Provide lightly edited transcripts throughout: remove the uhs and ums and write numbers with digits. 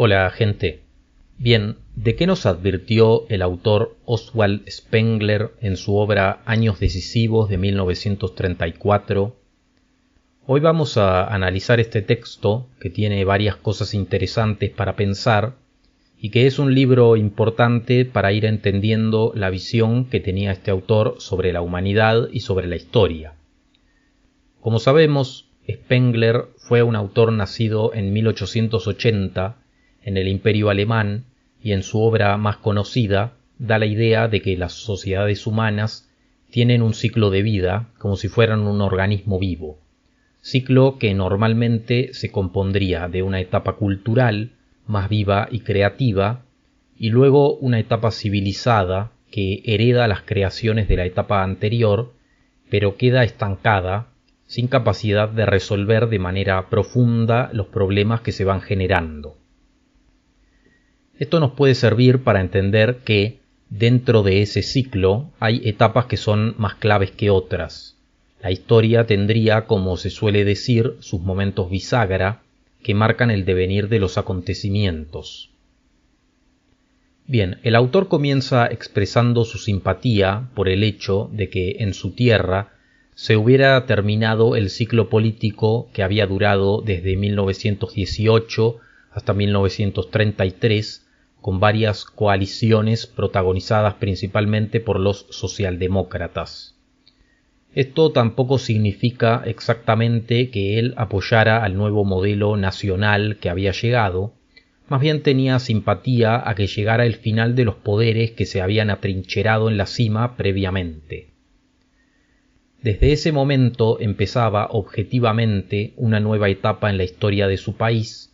Hola, gente. Bien, ¿de qué nos advirtió el autor Oswald Spengler en su obra Años decisivos de 1934? Hoy vamos a analizar este texto, que tiene varias cosas interesantes para pensar, y que es un libro importante para ir entendiendo la visión que tenía este autor sobre la humanidad y sobre la historia. Como sabemos, Spengler fue un autor nacido en 1880 en el Imperio Alemán, y en su obra más conocida da la idea de que las sociedades humanas tienen un ciclo de vida como si fueran un organismo vivo, ciclo que normalmente se compondría de una etapa cultural más viva y creativa, y luego una etapa civilizada que hereda las creaciones de la etapa anterior, pero queda estancada, sin capacidad de resolver de manera profunda los problemas que se van generando. Esto nos puede servir para entender que, dentro de ese ciclo, hay etapas que son más claves que otras. La historia tendría, como se suele decir, sus momentos bisagra, que marcan el devenir de los acontecimientos. Bien, el autor comienza expresando su simpatía por el hecho de que en su tierra se hubiera terminado el ciclo político que había durado desde 1918 hasta 1933, con varias coaliciones protagonizadas principalmente por los socialdemócratas. Esto tampoco significa exactamente que él apoyara al nuevo modelo nacional que había llegado, más bien tenía simpatía a que llegara el final de los poderes que se habían atrincherado en la cima previamente. Desde ese momento empezaba objetivamente una nueva etapa en la historia de su país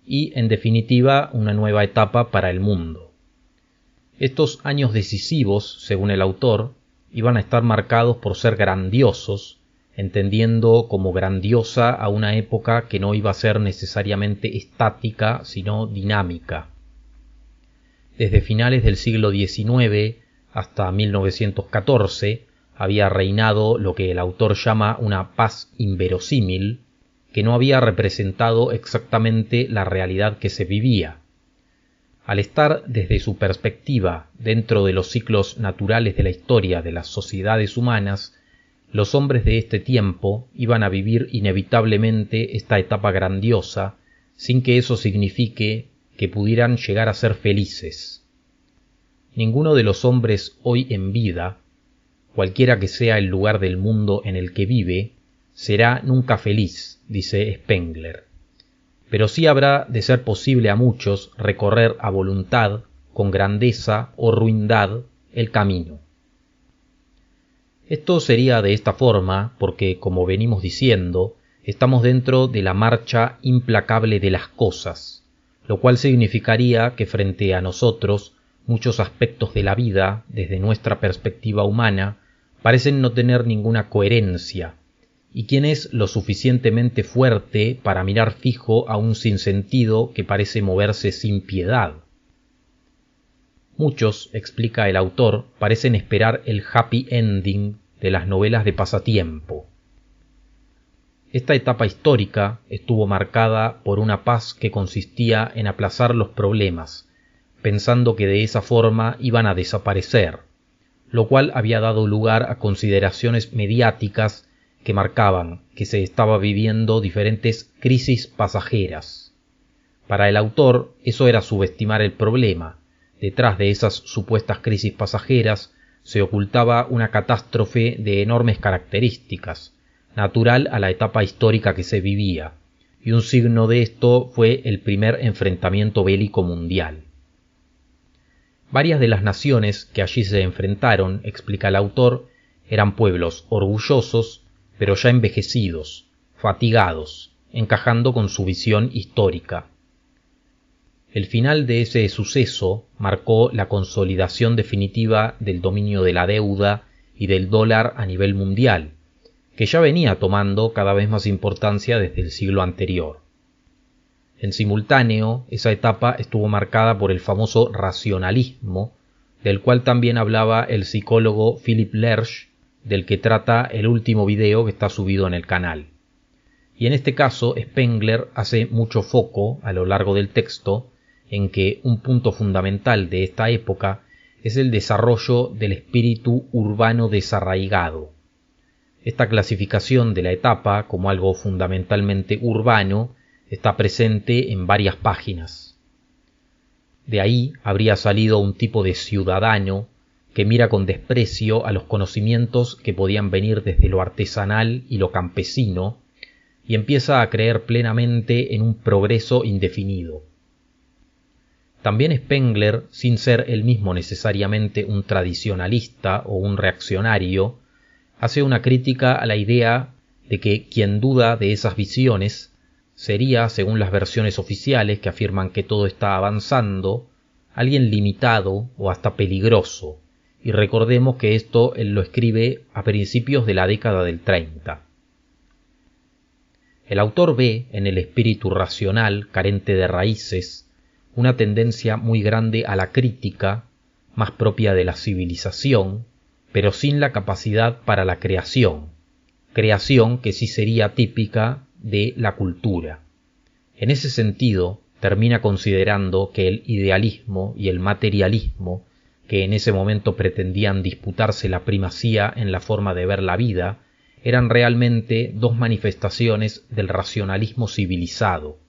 y, en definitiva, una nueva etapa para el mundo. Estos años decisivos, según el autor, iban a estar marcados por ser grandiosos, entendiendo como grandiosa a una época que no iba a ser necesariamente estática, sino dinámica. Desde finales del siglo XIX hasta 1914 había reinado lo que el autor llama una paz inverosímil, que no había representado exactamente la realidad que se vivía. Al estar desde su perspectiva dentro de los ciclos naturales de la historia de las sociedades humanas, los hombres de este tiempo iban a vivir inevitablemente esta etapa grandiosa, sin que eso signifique que pudieran llegar a ser felices. Ninguno de los hombres hoy en vida, cualquiera que sea el lugar del mundo en el que vive, será nunca feliz, dice Spengler. Pero sí habrá de ser posible a muchos recorrer a voluntad, con grandeza o ruindad, el camino. Esto sería de esta forma porque, como venimos diciendo, estamos dentro de la marcha implacable de las cosas, lo cual significaría que frente a nosotros muchos aspectos de la vida, desde nuestra perspectiva humana, parecen no tener ninguna coherencia, y quién es lo suficientemente fuerte para mirar fijo a un sinsentido que parece moverse sin piedad. Muchos, explica el autor, parecen esperar el happy ending de las novelas de pasatiempo. Esta etapa histórica estuvo marcada por una paz que consistía en aplazar los problemas, pensando que de esa forma iban a desaparecer, lo cual había dado lugar a consideraciones mediáticas que marcaban que se estaba viviendo diferentes crisis pasajeras. Para el autor, eso era subestimar el problema. Detrás de esas supuestas crisis pasajeras se ocultaba una catástrofe de enormes características, natural a la etapa histórica que se vivía, y un signo de esto fue el primer enfrentamiento bélico mundial. Varias de las naciones que allí se enfrentaron, explica el autor, eran pueblos orgullosos, pero ya envejecidos, fatigados, encajando con su visión histórica. El final de ese suceso marcó la consolidación definitiva del dominio de la deuda y del dólar a nivel mundial, que ya venía tomando cada vez más importancia desde el siglo anterior. En simultáneo, esa etapa estuvo marcada por el famoso racionalismo, del cual también hablaba el psicólogo Philip Lerch, del que trata el último video que está subido en el canal. Y en este caso Spengler hace mucho foco a lo largo del texto en que un punto fundamental de esta época es el desarrollo del espíritu urbano desarraigado. Esta clasificación de la etapa como algo fundamentalmente urbano está presente en varias páginas. De ahí habría salido un tipo de ciudadano que mira con desprecio a los conocimientos que podían venir desde lo artesanal y lo campesino y empieza a creer plenamente en un progreso indefinido. También Spengler, sin ser él mismo necesariamente un tradicionalista o un reaccionario, hace una crítica a la idea de que quien duda de esas visiones sería, según las versiones oficiales que afirman que todo está avanzando, alguien limitado o hasta peligroso, y recordemos que esto él lo escribe a principios de la década del 30. El autor ve en el espíritu racional, carente de raíces, una tendencia muy grande a la crítica, más propia de la civilización, pero sin la capacidad para la creación que sí sería típica de la cultura. En ese sentido, termina considerando que el idealismo y el materialismo, que en ese momento pretendían disputarse la primacía en la forma de ver la vida, eran realmente dos manifestaciones del racionalismo civilizado.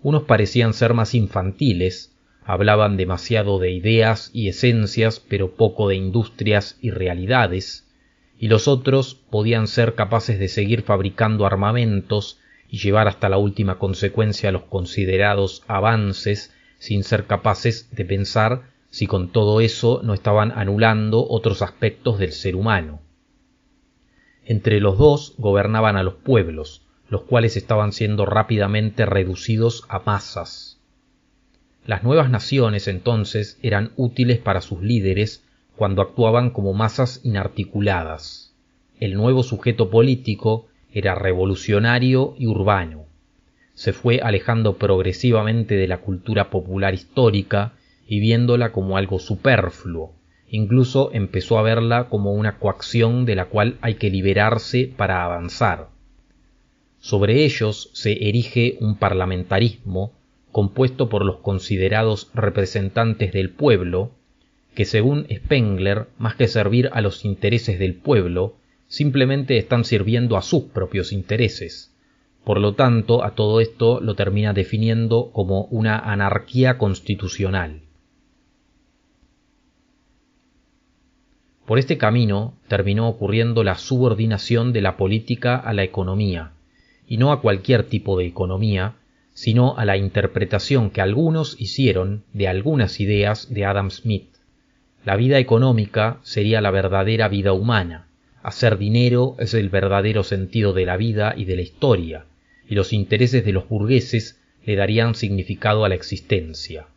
Unos parecían ser más infantiles, hablaban demasiado de ideas y esencias, pero poco de industrias y realidades, y los otros podían ser capaces de seguir fabricando armamentos y llevar hasta la última consecuencia los considerados avances, sin ser capaces de pensar si con todo eso no estaban anulando otros aspectos del ser humano. Entre los dos gobernaban a los pueblos, los cuales estaban siendo rápidamente reducidos a masas. Las nuevas naciones entonces eran útiles para sus líderes cuando actuaban como masas inarticuladas. El nuevo sujeto político era revolucionario y urbano. Se fue alejando progresivamente de la cultura popular histórica y viéndola como algo superfluo. Incluso empezó a verla como una coacción de la cual hay que liberarse para avanzar. Sobre ellos se erige un parlamentarismo compuesto por los considerados representantes del pueblo, que según Spengler, más que servir a los intereses del pueblo, simplemente están sirviendo a sus propios intereses. Por lo tanto, a todo esto lo termina definiendo como una anarquía constitucional. Por este camino terminó ocurriendo la subordinación de la política a la economía, y no a cualquier tipo de economía, sino a la interpretación que algunos hicieron de algunas ideas de Adam Smith. La vida económica sería la verdadera vida humana. Hacer dinero es el verdadero sentido de la vida y de la historia, y los intereses de los burgueses le darían significado a la existencia.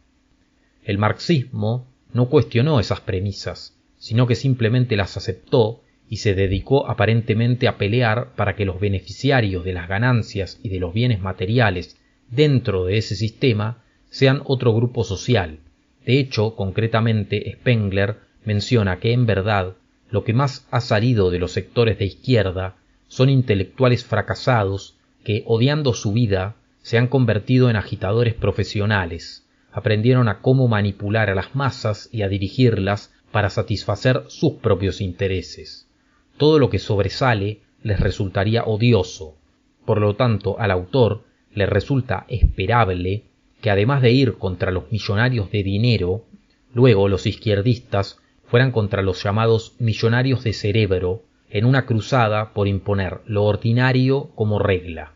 El marxismo no cuestionó esas premisas, sino que simplemente las aceptó y se dedicó aparentemente a pelear para que los beneficiarios de las ganancias y de los bienes materiales dentro de ese sistema sean otro grupo social. De hecho, concretamente, Spengler menciona que en verdad lo que más ha salido de los sectores de izquierda son intelectuales fracasados que, odiando su vida, se han convertido en agitadores profesionales, aprendieron a cómo manipular a las masas y a dirigirlas para satisfacer sus propios intereses. Todo lo que sobresale les resultaría odioso. Por lo tanto, al autor le resulta esperable que además de ir contra los millonarios de dinero, luego los izquierdistas fueran contra los llamados millonarios de cerebro en una cruzada por imponer lo ordinario como regla.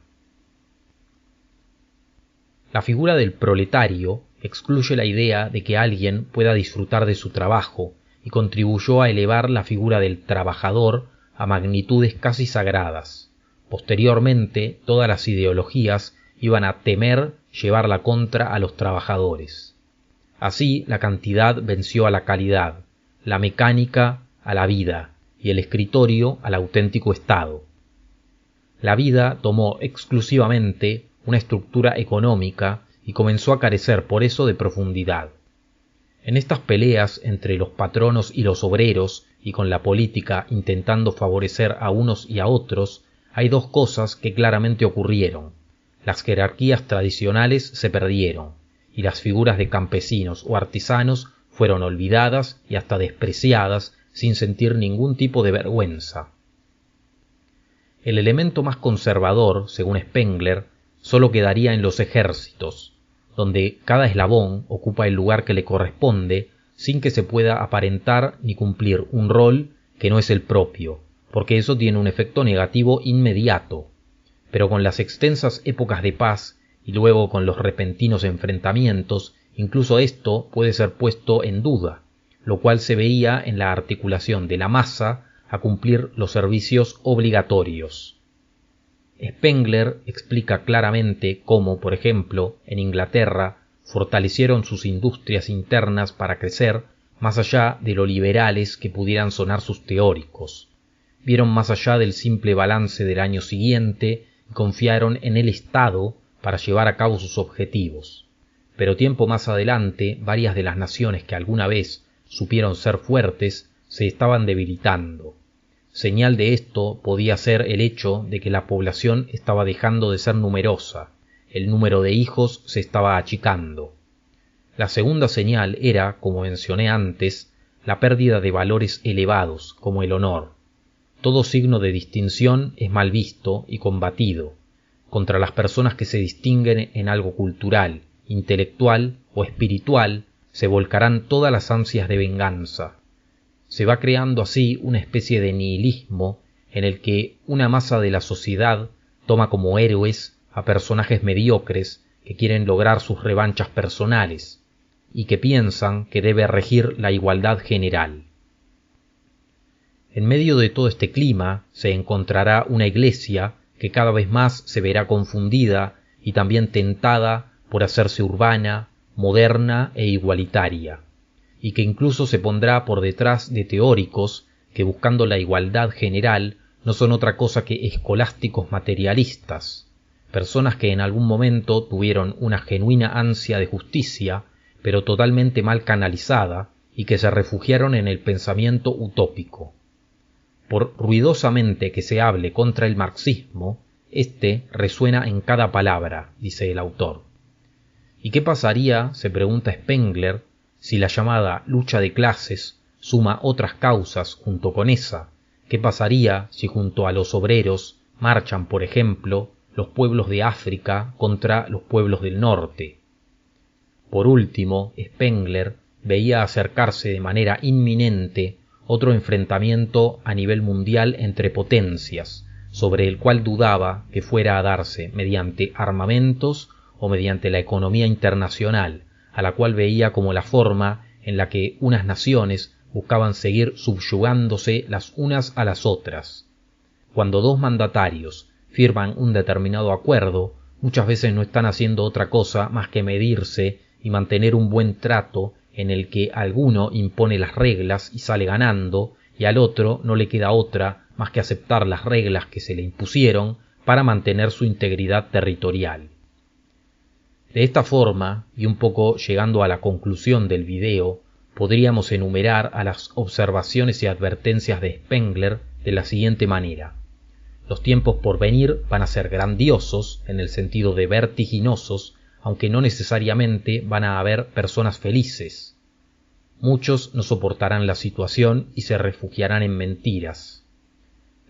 La figura del proletario excluye la idea de que alguien pueda disfrutar de su trabajo y contribuyó a elevar la figura del trabajador a magnitudes casi sagradas. Posteriormente, todas las ideologías iban a temer llevar la contra a los trabajadores. Así, la cantidad venció a la calidad, la mecánica a la vida y el escritorio al auténtico estado. La vida tomó exclusivamente una estructura económica y comenzó a carecer por eso de profundidad. En estas peleas entre los patronos y los obreros, y con la política intentando favorecer a unos y a otros, hay dos cosas que claramente ocurrieron. Las jerarquías tradicionales se perdieron, y las figuras de campesinos o artesanos fueron olvidadas y hasta despreciadas sin sentir ningún tipo de vergüenza. El elemento más conservador, según Spengler, solo quedaría en los ejércitos, donde cada eslabón ocupa el lugar que le corresponde sin que se pueda aparentar ni cumplir un rol que no es el propio, porque eso tiene un efecto negativo inmediato. Pero con las extensas épocas de paz y luego con los repentinos enfrentamientos, incluso esto puede ser puesto en duda, lo cual se veía en la articulación de la masa a cumplir los servicios obligatorios. Spengler explica claramente cómo, por ejemplo, en Inglaterra fortalecieron sus industrias internas para crecer más allá de lo liberales que pudieran sonar sus teóricos. Vieron más allá del simple balance del año siguiente y confiaron en el Estado para llevar a cabo sus objetivos. Pero tiempo más adelante, varias de las naciones que alguna vez supieron ser fuertes se estaban debilitando. Señal de esto podía ser el hecho de que la población estaba dejando de ser numerosa, el número de hijos se estaba achicando. La segunda señal era, como mencioné antes, la pérdida de valores elevados, como el honor. Todo signo de distinción es mal visto y combatido. Contra las personas que se distinguen en algo cultural, intelectual o espiritual, se volcarán todas las ansias de venganza. Se va creando así una especie de nihilismo en el que una masa de la sociedad toma como héroes a personajes mediocres que quieren lograr sus revanchas personales y que piensan que debe regir la igualdad general. En medio de todo este clima se encontrará una iglesia que cada vez más se verá confundida y también tentada por hacerse urbana, moderna e igualitaria, y que incluso se pondrá por detrás de teóricos que, buscando la igualdad general, no son otra cosa que escolásticos materialistas, personas que en algún momento tuvieron una genuina ansia de justicia, pero totalmente mal canalizada, y que se refugiaron en el pensamiento utópico. Por ruidosamente que se hable contra el marxismo, este resuena en cada palabra, dice el autor. ¿Y qué pasaría, se pregunta Spengler, si la llamada lucha de clases suma otras causas junto con esa? ¿Qué pasaría si junto a los obreros marchan, por ejemplo, los pueblos de África contra los pueblos del norte? Por último, Spengler veía acercarse de manera inminente otro enfrentamiento a nivel mundial entre potencias, sobre el cual dudaba que fuera a darse mediante armamentos o mediante la economía internacional, a la cual veía como la forma en la que unas naciones buscaban seguir subyugándose las unas a las otras. Cuando dos mandatarios firman un determinado acuerdo, muchas veces no están haciendo otra cosa más que medirse y mantener un buen trato en el que alguno impone las reglas y sale ganando, y al otro no le queda otra más que aceptar las reglas que se le impusieron para mantener su integridad territorial. De esta forma, y un poco llegando a la conclusión del video, podríamos enumerar a las observaciones y advertencias de Spengler de la siguiente manera. Los tiempos por venir van a ser grandiosos, en el sentido de vertiginosos, aunque no necesariamente van a haber personas felices. Muchos no soportarán la situación y se refugiarán en mentiras.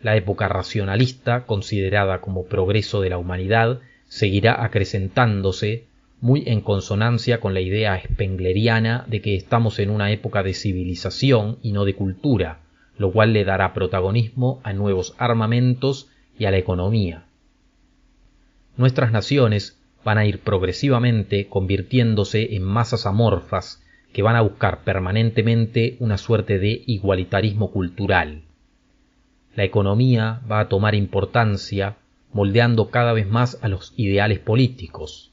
La época racionalista, considerada como progreso de la humanidad, seguirá acrecentándose, muy en consonancia con la idea spengleriana de que estamos en una época de civilización y no de cultura, lo cual le dará protagonismo a nuevos armamentos y a la economía. Nuestras naciones van a ir progresivamente convirtiéndose en masas amorfas que van a buscar permanentemente una suerte de igualitarismo cultural. La economía va a tomar importancia, moldeando cada vez más a los ideales políticos.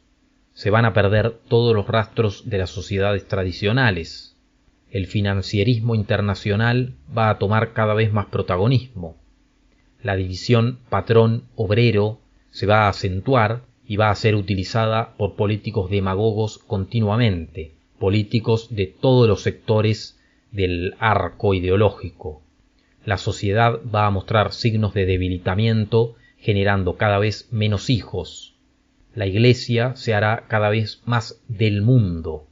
Se van a perder todos los rastros de las sociedades tradicionales. El financierismo internacional va a tomar cada vez más protagonismo. La división patrón-obrero se va a acentuar y va a ser utilizada por políticos demagogos continuamente, políticos de todos los sectores del arco ideológico. La sociedad va a mostrar signos de debilitamiento, generando cada vez menos hijos. la Iglesia se hará cada vez más del mundo.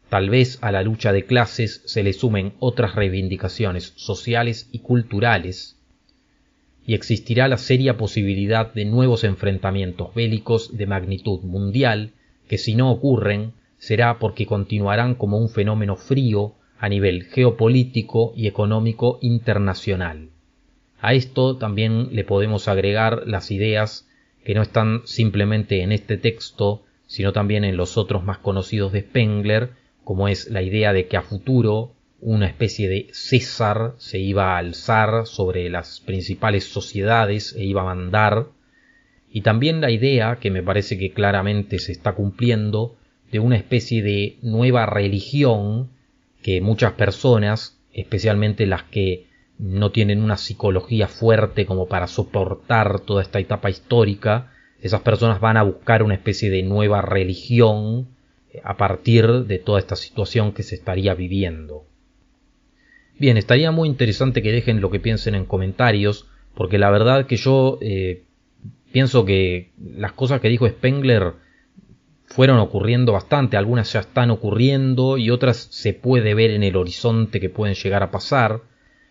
Tal vez a la lucha de clases se le sumen otras reivindicaciones sociales y culturales, y existirá la seria posibilidad de nuevos enfrentamientos bélicos de magnitud mundial que, si no ocurren, será porque continuarán como un fenómeno frío a nivel geopolítico y económico internacional. A esto también le podemos agregar las ideas que no están simplemente en este texto, sino también en los otros más conocidos de Spengler, como es la idea de que a futuro una especie de César se iba a alzar sobre las principales sociedades e iba a mandar, y también la idea, que me parece que claramente se está cumpliendo, de una especie de nueva religión que muchas personas, especialmente las que no tienen una psicología fuerte como para soportar toda esta etapa histórica, esas personas van a buscar una especie de nueva religión a partir de toda esta situación que se estaría viviendo. Bien, estaría muy interesante que dejen lo que piensen en comentarios, porque la verdad que yo pienso que las cosas que dijo Spengler fueron ocurriendo bastante, algunas ya están ocurriendo y otras se puede ver en el horizonte que pueden llegar a pasar.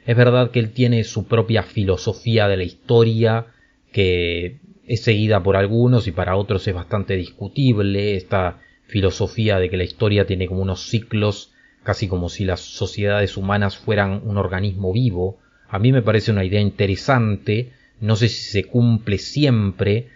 Es verdad que él tiene su propia filosofía de la historia, que es seguida por algunos y para otros es bastante discutible, esta filosofía de que la historia tiene como unos ciclos, casi como si las sociedades humanas fueran un organismo vivo. A mí me parece una idea interesante, no sé si se cumple siempre.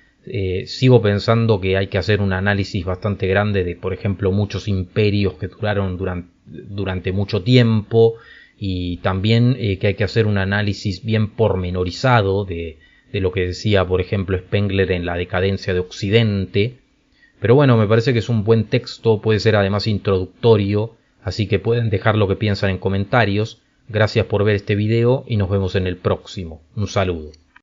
Sigo pensando que hay que hacer un análisis bastante grande de, por ejemplo, muchos imperios que duraron durante mucho tiempo, y también que hay que hacer un análisis bien pormenorizado de lo que decía, por ejemplo, Spengler en La decadencia de Occidente. Pero bueno, me parece que es un buen texto, puede ser además introductorio, así que pueden dejar lo que piensan en comentarios. Gracias por ver este video y nos vemos en el próximo. Un saludo.